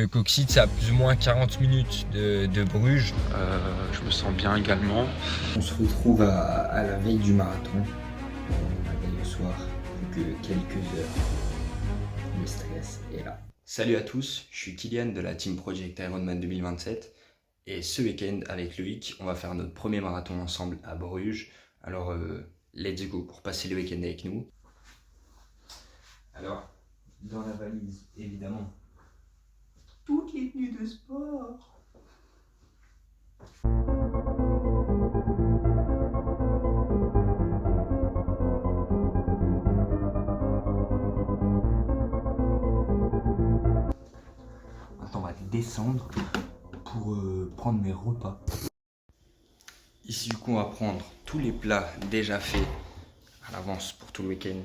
Coxyde, c'est à plus ou moins 40 minutes de Bruges. Je me sens bien également. On se retrouve à la veille du marathon. La veille au soir, plus que quelques heures. Le stress est là. Salut à tous, je suis Kylian de la Team Project Ironman 2027 et ce week-end avec Loïc, on va faire notre premier marathon ensemble à Bruges. Alors let's go pour passer le week-end avec nous. Alors, dans la valise, évidemment, toutes les tenues de sport. Maintenant, on va descendre pour prendre mes repas. Ici, du coup, on va prendre tous les plats déjà faits à l'avance pour tout le week-end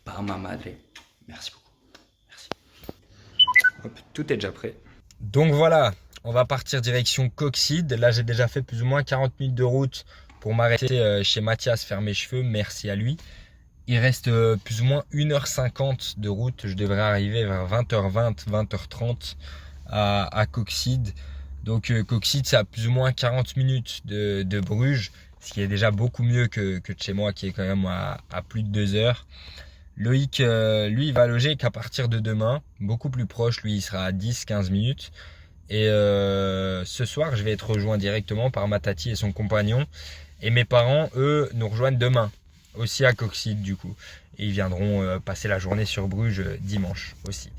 par ma madre. Merci beaucoup. Merci. Hop, tout est déjà prêt. Donc voilà, on va partir direction Coxyde. Là, j'ai déjà fait plus ou moins 40 minutes de route pour m'arrêter chez Mathias faire mes cheveux. Merci à lui. Il reste plus ou moins 1h50 de route. Je devrais arriver vers 20h20, 20h30 à Coxyde. Donc Coxyde, c'est à plus ou moins 40 minutes de Bruges, ce qui est déjà beaucoup mieux que de chez moi, qui est quand même à plus de 2 heures. Loïc, lui, il va loger qu'à partir de demain, beaucoup plus proche. Lui, il sera à 10-15 minutes. Et ce soir, je vais être rejoint directement par ma tati et son compagnon. Et mes parents, eux, nous rejoignent demain, aussi à Coxyde du coup. Et ils viendront passer la journée sur Bruges dimanche aussi.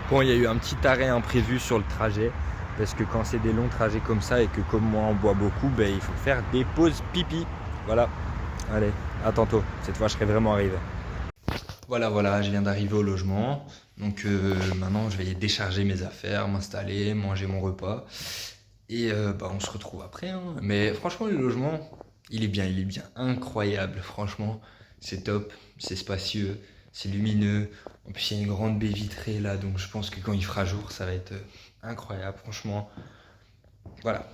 Bon, il y a eu un petit arrêt imprévu sur le trajet. Parce que quand c'est des longs trajets comme ça et que comme moi on boit beaucoup, ben, il faut faire des pauses pipi. Voilà. Allez, à tantôt. Cette fois, je serai vraiment arrivé. Voilà, je viens d'arriver au logement. Donc maintenant, je vais décharger mes affaires, m'installer, manger mon repas. Et on se retrouve après. Hein. Mais franchement, le logement, il est bien incroyable. Franchement, c'est top, c'est spacieux, c'est lumineux. En plus, il y a une grande baie vitrée là, donc je pense que quand il fera jour, ça va être incroyable. Franchement, voilà.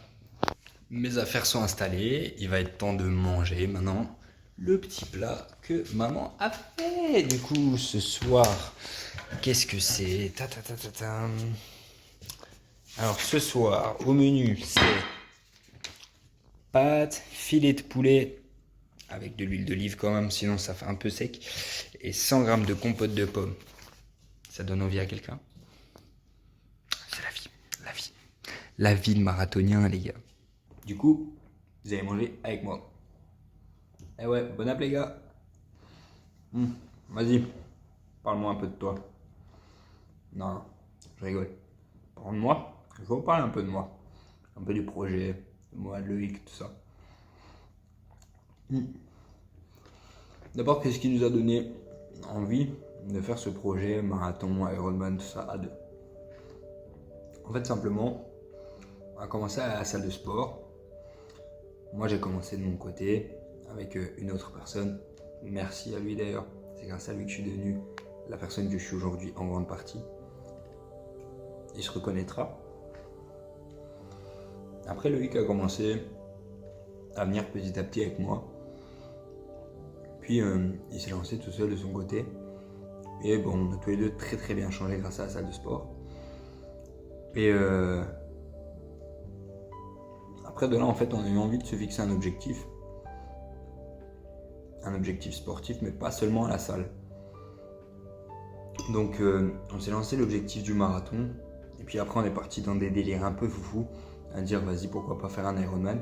Mes affaires sont installées. Il va être temps de manger maintenant le petit plat que maman a fait. Du coup, ce soir, qu'est-ce que c'est? Alors, ce soir, au menu, c'est pâtes, filet de poulet, avec de l'huile d'olive quand même, sinon ça fait un peu sec, et 100 g de compote de pommes. Ça donne envie à quelqu'un? C'est la vie de marathonien, les gars. Du coup, vous allez manger avec moi. Eh ouais, bon appétit, les gars. Vas-y, parle-moi un peu de toi. Non, je rigole. Parle de moi, je vais vous parler un peu de moi. Un peu du projet, de moi, de Loïc, tout ça. D'abord, qu'est-ce qui nous a donné envie de faire ce projet, marathon, Ironman, tout ça, à deux? En fait, simplement, on a commencé à la salle de sport. Moi, j'ai commencé de mon côté avec une autre personne. Merci à lui d'ailleurs. C'est grâce à lui que je suis devenu la personne que je suis aujourd'hui en grande partie. Il se reconnaîtra. Après, Loïc a commencé à venir petit à petit avec moi. Puis, il s'est lancé tout seul de son côté. Et bon, on a tous les deux très bien changé grâce à la salle de sport. Et après de là, en fait, on a eu envie de se fixer un objectif sportif, mais pas seulement à la salle. Donc, on s'est lancé l'objectif du marathon. Et puis après, on est parti dans des délires un peu foufou, à dire vas-y, pourquoi pas faire un Ironman.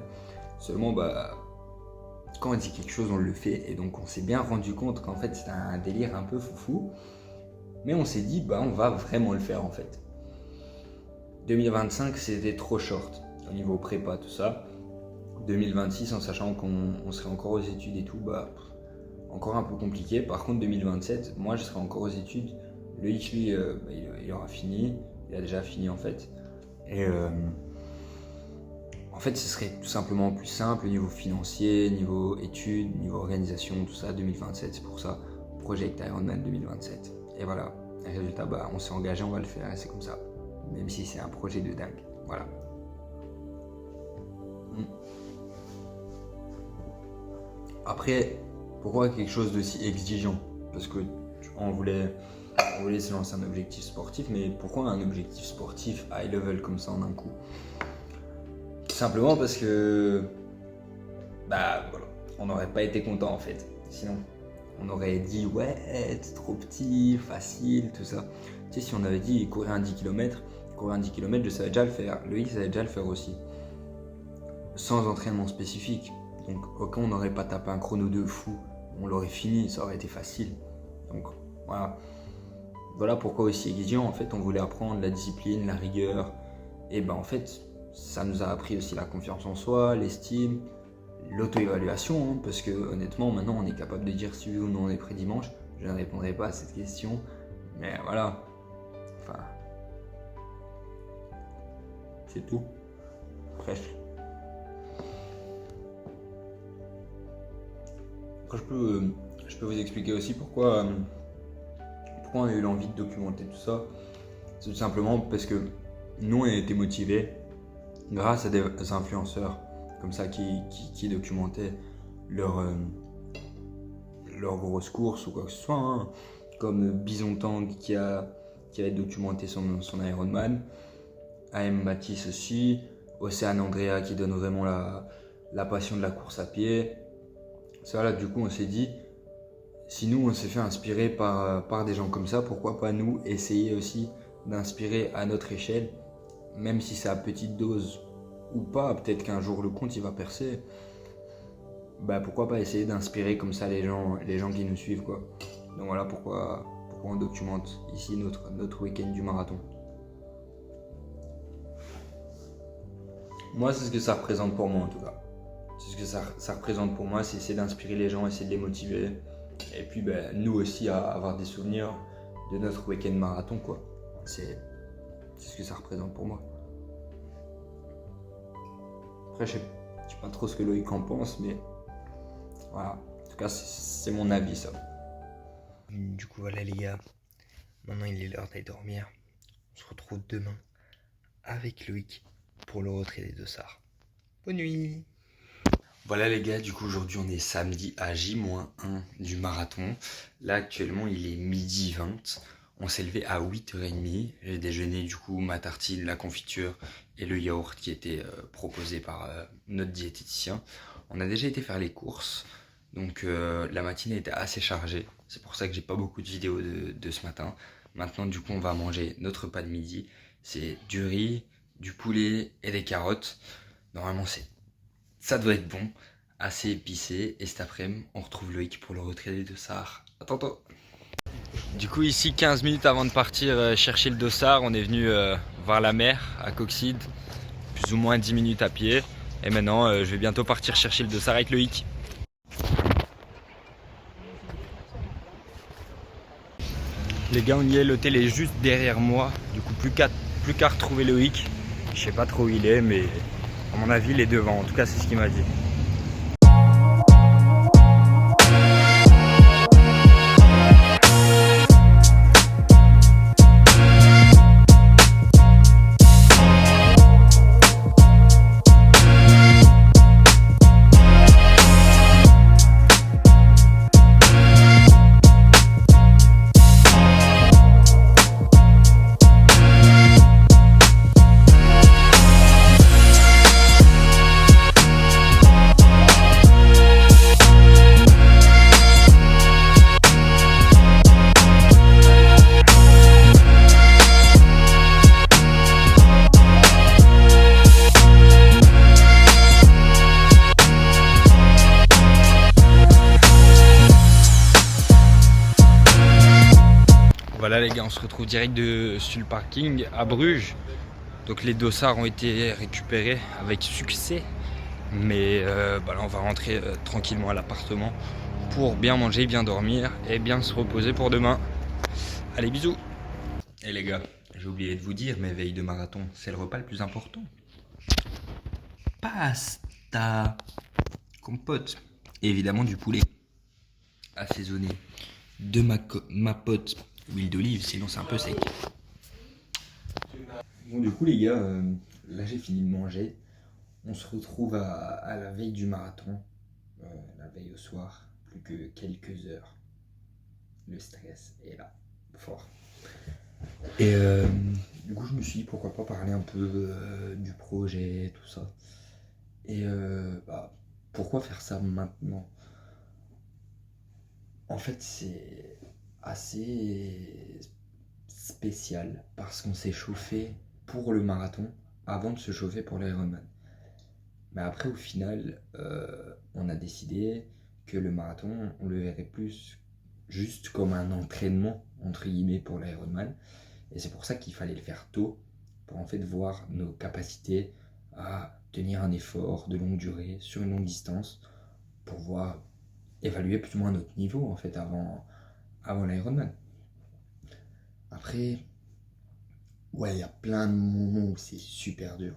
Seulement, quand on dit quelque chose, on le fait. Et donc, on s'est bien rendu compte qu'en fait, c'était un délire un peu foufou. Mais on s'est dit, on va vraiment le faire en fait. 2025, c'était trop short au niveau prépa, tout ça. 2026, en sachant qu'on serait encore aux études et tout, encore un peu compliqué. Par contre, 2027, moi, je serai encore aux études. Loïc, lui, il aura fini. Il a déjà fini en fait. Et en fait, ce serait tout simplement plus simple au niveau financier, niveau études, niveau organisation, tout ça, 2027. C'est pour ça, Project Ironman 2027. Et voilà, résultat, on s'est engagé, on va le faire et c'est comme ça. Même si c'est un projet de dingue. Voilà. Après, pourquoi quelque chose d'aussi exigeant? Parce que on voulait on voulait se lancer un objectif sportif, mais pourquoi un objectif sportif high level comme ça en un coup? Tout simplement parce que, bah voilà, on n'aurait pas été content en fait. Sinon, on aurait dit ouais, c'est trop petit, facile, tout ça. Tu sais, si on avait dit courir un 10 km, je savais déjà le faire. Loïc savait déjà le faire aussi. Sans entraînement spécifique. Donc, ok, on n'aurait pas tapé un chrono de fou. On l'aurait fini, ça aurait été facile. Donc, voilà. Voilà pourquoi aussi exigeant. En fait, on voulait apprendre la discipline, la rigueur. Et ben en fait, ça nous a appris aussi la confiance en soi, l'estime, l'auto-évaluation. Hein, parce que honnêtement, maintenant, on est capable de dire si oui ou non on est prêt dimanche. Je ne répondrai pas à cette question. Mais voilà. Enfin. C'est tout. Presque. Après, je peux vous expliquer aussi pourquoi on a eu l'envie de documenter tout ça. C'est tout simplement parce que nous, on a été motivés grâce à des influenceurs comme ça qui documentaient leurs grosses courses ou quoi que ce soit. Hein. Comme Bison Tang qui a documenté son Ironman. AM Matisse aussi. Océane Andrea qui donne vraiment la passion de la course à pied. Ça là, du coup, on s'est dit, si nous, on s'est fait inspirer par des gens comme ça, pourquoi pas nous essayer aussi d'inspirer à notre échelle, même si c'est à petite dose ou pas, peut-être qu'un jour le compte il va percer. Bah pourquoi pas essayer d'inspirer comme ça les gens qui nous suivent quoi. Donc voilà pourquoi on documente ici notre week-end du marathon. Moi, c'est ce que ça représente pour moi en tout cas. C'est ce que ça représente pour moi, c'est essayer d'inspirer les gens, essayer de les motiver. Et puis nous aussi à avoir des souvenirs de notre week-end marathon quoi. C'est ce que ça représente pour moi. Après, je sais pas trop ce que Loïc en pense, mais voilà. En tout cas, c'est mon avis ça. Du coup, voilà les gars. Maintenant, il est l'heure d'aller dormir. On se retrouve demain avec Loïc pour le retrait des dossards. Bonne nuit. Voilà les gars, du coup aujourd'hui on est samedi à J-1 du marathon. Là actuellement il est midi 20. On s'est levé à 8h30. J'ai déjeuné du coup ma tartine, la confiture et le yaourt qui était proposé par notre diététicien. On a déjà été faire les courses. Donc la matinée était assez chargée. C'est pour ça que j'ai pas beaucoup de vidéos de ce matin. Maintenant du coup on va manger notre repas de midi. C'est du riz, du poulet et des carottes. Normalement ça doit être bon, assez épicé. Et cet après-midi, on retrouve Loïc pour le retrait des dossards. À tantôt. Du coup ici 15 minutes avant de partir chercher le dossard, on est venu voir la mer à Coxide, plus ou moins 10 minutes à pied. Et maintenant je vais bientôt partir chercher le dossard avec Loïc. Les gars, on y est, l'hôtel est juste derrière moi. Du coup plus qu'à retrouver Loïc. Je sais pas trop où il est, mais à mon avis il est devant, en tout cas c'est ce qu'il m'a dit. Voilà les gars, on se retrouve direct sur le parking à Bruges. Donc les dossards ont été récupérés avec succès. Mais là on va rentrer tranquillement à l'appartement pour bien manger, bien dormir et bien se reposer pour demain. Allez, bisous. Et les gars, j'ai oublié de vous dire, mais veille de marathon, c'est le repas le plus important. Pasta, compote, et évidemment du poulet assaisonné de ma pote huile d'olive, sinon c'est un peu sec. Bon, du coup, les gars, là j'ai fini de manger. On se retrouve à la veille du marathon, la veille au soir, plus que quelques heures. Le stress est là. fort. Et du coup, je me suis dit pourquoi pas parler un peu du projet, tout ça. Et pourquoi faire ça maintenant? En fait, c'est assez spécial parce qu'on s'est chauffé pour le marathon avant de se chauffer pour l'Ironman. Mais après, au final, on a décidé que le marathon, on le verrait plus juste comme un entraînement, entre guillemets, pour l'Ironman. Et c'est pour ça qu'il fallait le faire tôt, pour en fait voir nos capacités à tenir un effort de longue durée sur une longue distance, pour voir évaluer plus ou moins notre niveau en fait avant l'Ironman. Après, ouais, il y a plein de moments où c'est super dur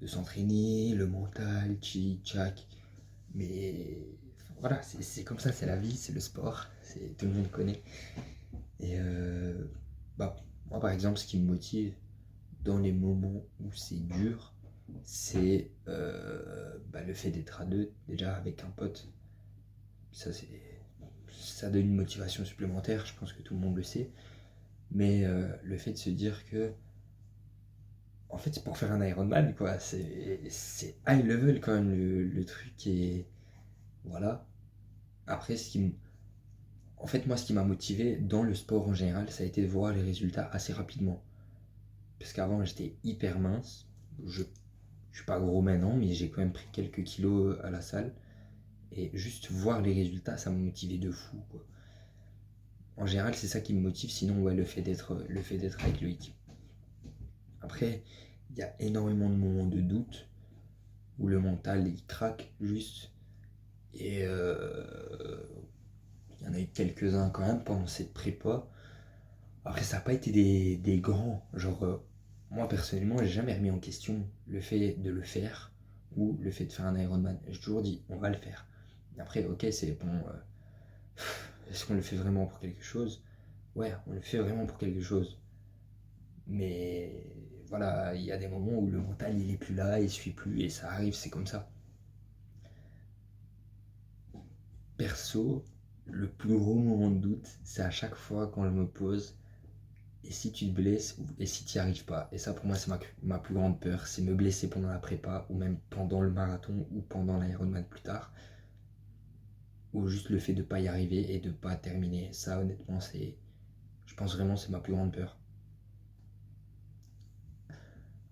de s'entraîner, le mental, tchic, tchac. Mais voilà, c'est comme ça, c'est la vie, c'est le sport, tout le monde connaît. Et moi par exemple, ce qui me motive dans les moments où c'est dur, c'est le fait d'être à deux, déjà avec un pote. Ça donne une motivation supplémentaire, je pense que tout le monde le sait. Mais le fait de se dire que, en fait, c'est pour faire un Ironman, quoi. C'est high level quand même le truc. Et voilà. Après, en fait, moi, ce qui m'a motivé dans le sport en général, ça a été de voir les résultats assez rapidement. Parce qu'avant, j'étais hyper mince. Je suis pas gros maintenant, mais j'ai quand même pris quelques kilos à la salle. Et juste voir les résultats, ça m'a motivé de fou, quoi. En général, c'est ça qui me motive, sinon, ouais, le fait d'être avec Loïc. Après, il y a énormément de moments de doute où le mental il craque juste. Et il y en a eu quelques-uns quand même pendant cette prépa. Après, ça n'a pas été des grands. Genre, moi personnellement, j'ai jamais remis en question le fait de le faire ou le fait de faire un Ironman. J'ai toujours dit, on va le faire. Et après, ok, c'est bon. Est-ce qu'on le fait vraiment pour quelque chose? Ouais, on le fait vraiment pour quelque chose. Mais voilà, il y a des moments où le mental il est plus là, il suit plus et ça arrive, c'est comme ça. Perso, le plus gros moment de doute, c'est à chaque fois quand je me pose et si tu te blesses et si tu n'y arrives pas. Et ça pour moi c'est ma plus grande peur, c'est me blesser pendant la prépa ou même pendant le marathon ou pendant l'Ironman plus tard. Ou juste le fait de ne pas y arriver et de ne pas terminer. Ça honnêtement je pense vraiment c'est ma plus grande peur.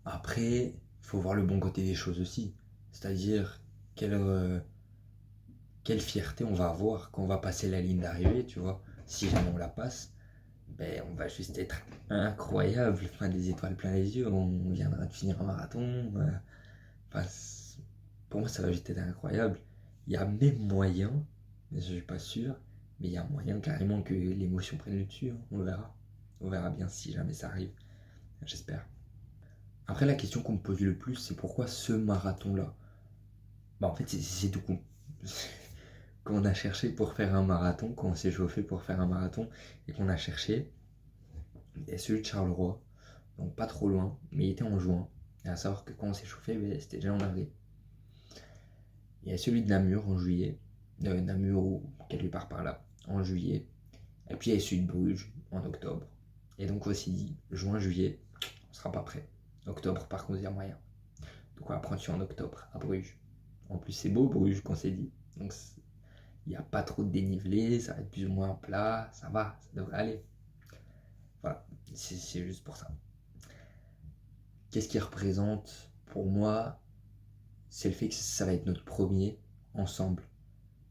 Après, il faut voir le bon côté des choses aussi. C'est-à-dire, quelle fierté on va avoir quand on va passer la ligne d'arrivée, tu vois. Si jamais on la passe, ben, on va juste être incroyable, enfin, des étoiles plein les yeux, on viendra de finir un marathon. Enfin, pour moi, ça va juste être incroyable. Il y a même moyen, mais je suis pas sûr, mais il y a moyen carrément que l'émotion prenne le dessus, hein. On verra. On verra bien si jamais ça arrive. J'espère. Après, la question qu'on me pose le plus, c'est pourquoi ce marathon-là? Bah, en fait, c'est tout con. Quand on a cherché pour faire un marathon, quand on s'est chauffé pour faire un marathon, et qu'on a cherché, il y a celui de Charleroi, donc pas trop loin, mais il était en juin. Et à savoir que quand on s'est chauffé, c'était déjà en avril. Il y a celui de Namur en juillet, Namur ou quelque part par là, en juillet. Et puis il y a celui de Bruges en octobre. Et donc on s'est dit, juin, juillet, on sera pas prêt. Octobre, par contre, il y a moyen. Donc on va prendre celui en octobre à Bruges. En plus, c'est beau Bruges qu'on s'est dit. Donc il n'y a pas trop de dénivelé, ça va être plus ou moins plat, ça va, ça devrait aller. Voilà, c'est juste pour ça. Qu'est-ce qui représente pour moi? C'est le fait que ça va être notre premier ensemble.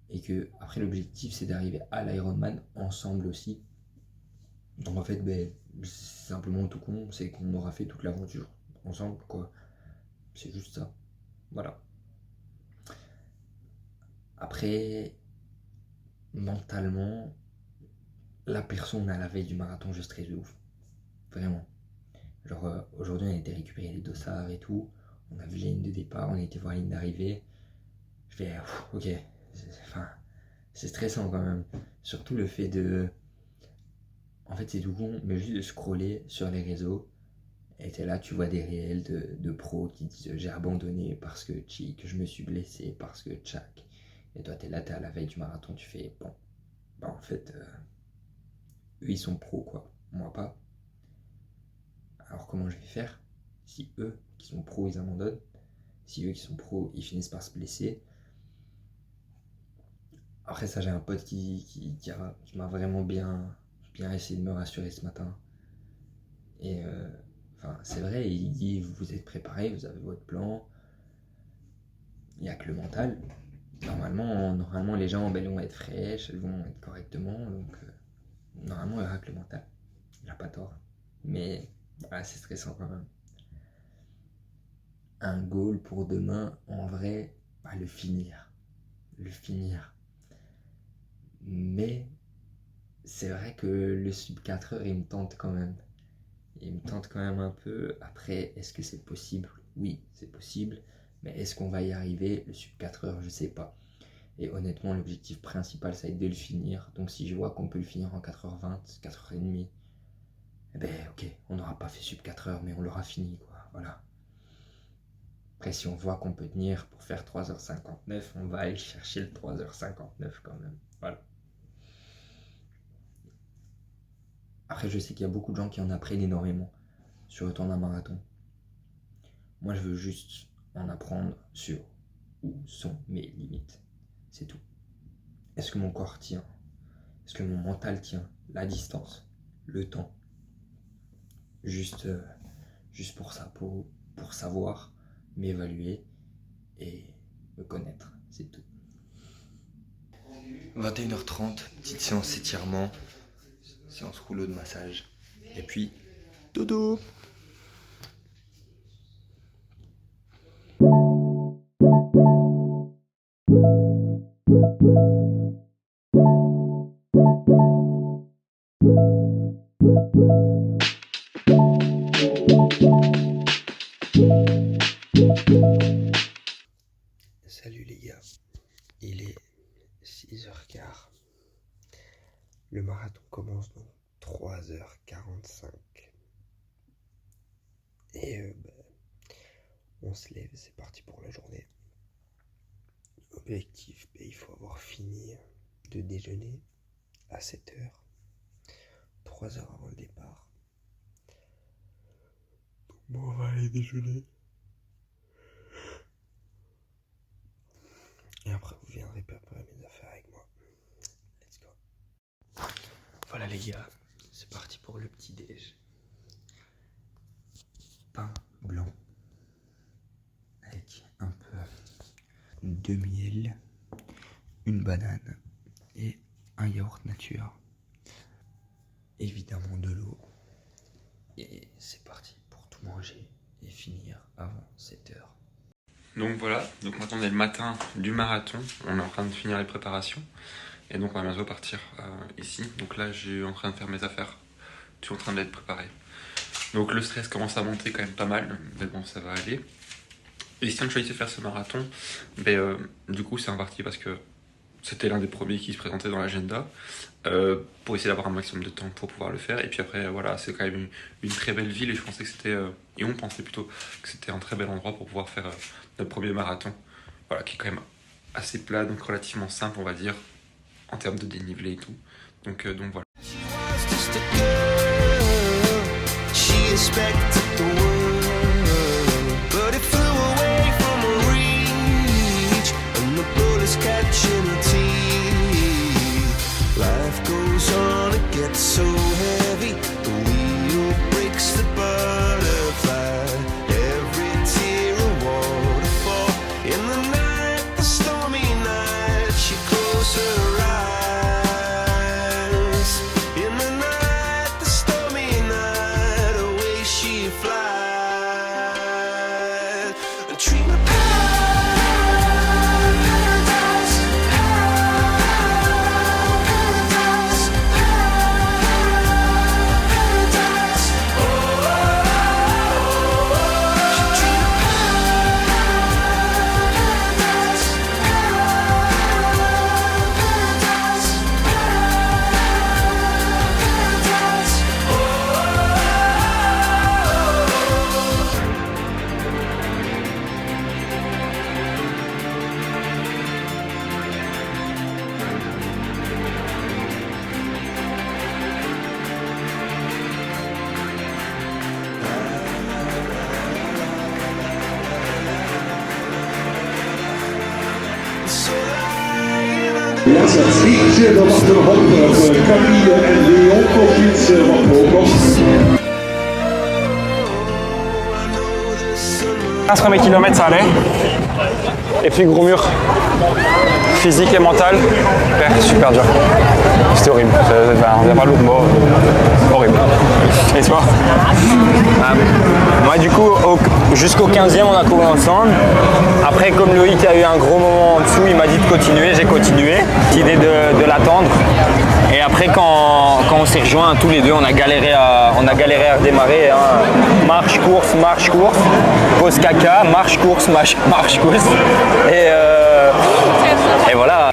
Et que après l'objectif c'est d'arriver à l'Ironman ensemble aussi. Donc en fait, c'est simplement tout con, c'est qu'on aura fait toute l'aventure ensemble, quoi. C'est juste ça. Voilà. Après, mentalement, la personne à la veille du marathon, je stresse de ouf. Vraiment. Genre, aujourd'hui, on a été récupérer les dossards et tout. On a vu la ligne de départ, on a été voir la ligne d'arrivée. Je fais, ok. C'est stressant quand même. Surtout le fait de. En fait, c'est tout con, mais juste de scroller sur les réseaux. Et t'es là, tu vois des réels de pros qui disent j'ai abandonné parce que que je me suis blessé, parce que tchac. Et toi, t'es là, t'es à la veille du marathon, tu fais bon. Bah, en fait, eux ils sont pros quoi, moi pas. Alors comment je vais faire si eux qui sont pros ils abandonnent, si eux qui sont pros ils finissent par se blesser. Après ça j'ai un pote qui m'a vraiment bien essayé de me rassurer ce matin. Et c'est vrai, il dit vous êtes préparés, vous avez votre plan, il n'y a que le mental. Normalement les jambes elles vont être fraîches, elles vont être correctement, donc normalement il n'y aura que le mental. Il n'a pas tort. Mais voilà, c'est stressant quand même. Un goal pour demain, en vrai, le finir. Mais c'est vrai que le sub 4 heures, il me tente quand même. Il me tente quand même un peu. Après, est-ce que c'est possible? Oui, c'est possible. Mais est-ce qu'on va y arriver? Le sub 4 heures, je sais pas. Et honnêtement, l'objectif principal, ça va être de le finir. Donc si je vois qu'on peut le finir en 4h20, 4h30, eh ben ok, on n'aura pas fait sub 4 heures, mais on l'aura fini, quoi. Voilà. Après, si on voit qu'on peut tenir pour faire 3h59, on va aller chercher le 3h59 quand même. Voilà. Après, je sais qu'il y a beaucoup de gens qui en apprennent énormément sur le temps d'un marathon. Moi, je veux juste en apprendre sur où sont mes limites. C'est tout. Est-ce que mon corps tient? Est-ce que mon mental tient? La distance, le temps. Juste pour ça, pour savoir m'évaluer et me connaître, c'est tout. 21h30, petite séance étirement, séance rouleau de massage, et puis dodo. Salut les gars, il est 6h15. Le marathon commence dans 3h45. Et on se lève, c'est parti pour la journée. Objectif, il faut avoir fini de déjeuner à 7h, 3 heures avant le départ. Donc bon, on va aller déjeuner. Et après, vous viendrez préparer mes affaires avec moi. Let's go. Voilà les gars, c'est parti pour le petit déj. Pain blanc avec un peu de miel, une banane et un yaourt nature. Évidemment de l'eau. Et c'est parti pour tout manger et finir avant 7h. Donc voilà, donc maintenant on est le matin du marathon, on est en train de finir les préparations et donc on va bientôt partir ici. Donc là je suis en train de faire mes affaires, je suis en train d'être préparé. Donc le stress commence à monter quand même pas mal, mais bon ça va aller. Et si on choisissait de faire ce marathon, du coup c'est un parti parce que c'était l'un des premiers qui se présentait dans l'agenda pour essayer d'avoir un maximum de temps pour pouvoir le faire. Et puis après voilà, c'est quand même une très belle ville et je pensais que c'était, et on pensait plutôt que c'était un très bel endroit pour pouvoir faire notre premier marathon. Voilà, qui est quand même assez plat, donc relativement simple on va dire, en termes de dénivelé et tout. Donc voilà. She expected the world, but it flew away from her reach, and the bullets catching her teeth. Life goes on, it gets so heavy, the wheel breaks the butterfly. Every tear a waterfall. In the night, the stormy night, she closed her eyes. In the night, the stormy night, away she flies. And dream of paradise, paradise, paradise. So lie Ja, het liedje dat wacht erop dat Camille en Leon nog iets wat voorkomt. 15 premiers kilomètres, ça allait. Et puis gros mur, physique et mental, super dur. C'était horrible, il n'y a pas l'autre mot, horrible. Et toi? Moi du coup, jusqu'au 15e on a couru ensemble. Après comme Loïc a eu un gros moment en dessous, il m'a dit de continuer, j'ai continué. L'idée de l'attendre. Et après quand on s'est rejoints tous les deux, on a galéré à redémarrer. Hein. Marche, course, pause caca, marche, course. Et voilà.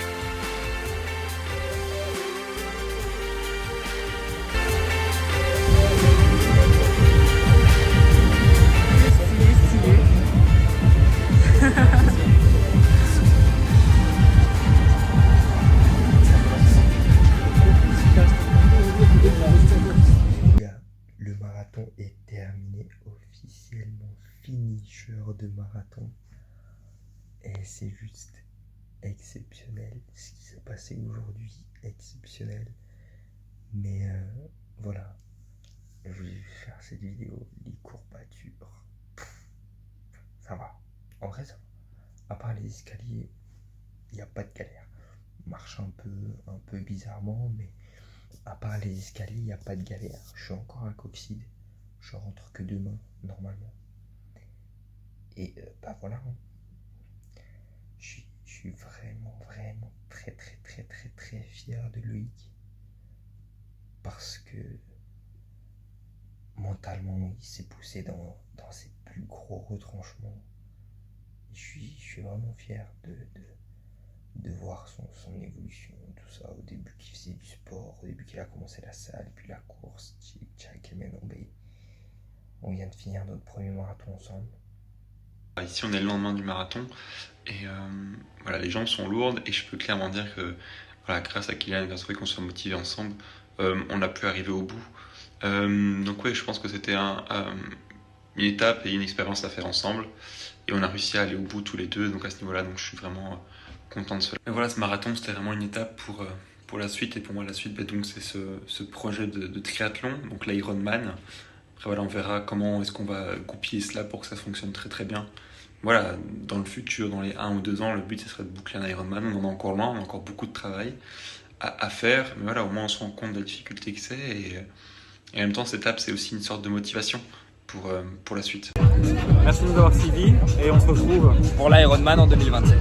Le marathon est terminé, officiellement finisher de marathon. Et c'est juste exceptionnel ce qui s'est passé aujourd'hui, exceptionnel. Mais voilà, je voulais juste faire cette vidéo, les courbatures. Ça va, en vrai ça va. À part les escaliers, il n'y a pas de galère. Marche un peu bizarrement, mais à part les escaliers, il n'y a pas de galère. Je suis encore à Coxide. Je rentre que demain, normalement. Et bah voilà. Je suis vraiment très fier de Loïc. Parce que mentalement, il s'est poussé dans ses plus gros retranchements. Et je suis vraiment fier de voir son évolution, tout ça, au début qu'il faisait du sport, au début qu'il a commencé la salle, puis la course, tchic, et maintenant on vient de finir notre premier marathon ensemble. Ici on est le lendemain du marathon et voilà, les jambes sont lourdes et je peux clairement dire que voilà, grâce à Kylian et grâce au fait qu'on soit motivés ensemble, on a pu arriver au bout. Donc ouais, je pense que c'était une étape et une expérience à faire ensemble et on a réussi à aller au bout tous les deux, donc à ce niveau-là, donc je suis vraiment content de cela. Mais voilà, ce marathon c'était vraiment une étape pour la suite, et pour moi la suite donc c'est ce projet de triathlon, donc l'Ironman. Après voilà, on verra comment est-ce qu'on va goupiller cela pour que ça fonctionne très bien. Voilà, dans le futur, dans les 1 ou 2 ans, le but ce serait de boucler un Ironman. On en est encore loin, on a encore beaucoup de travail à faire, mais voilà, au moins on se rend compte de la difficulté que c'est, et en même temps cette étape c'est aussi une sorte de motivation pour la suite. Merci de nous avoir suivis et on se retrouve Pour l'Ironman en 2027.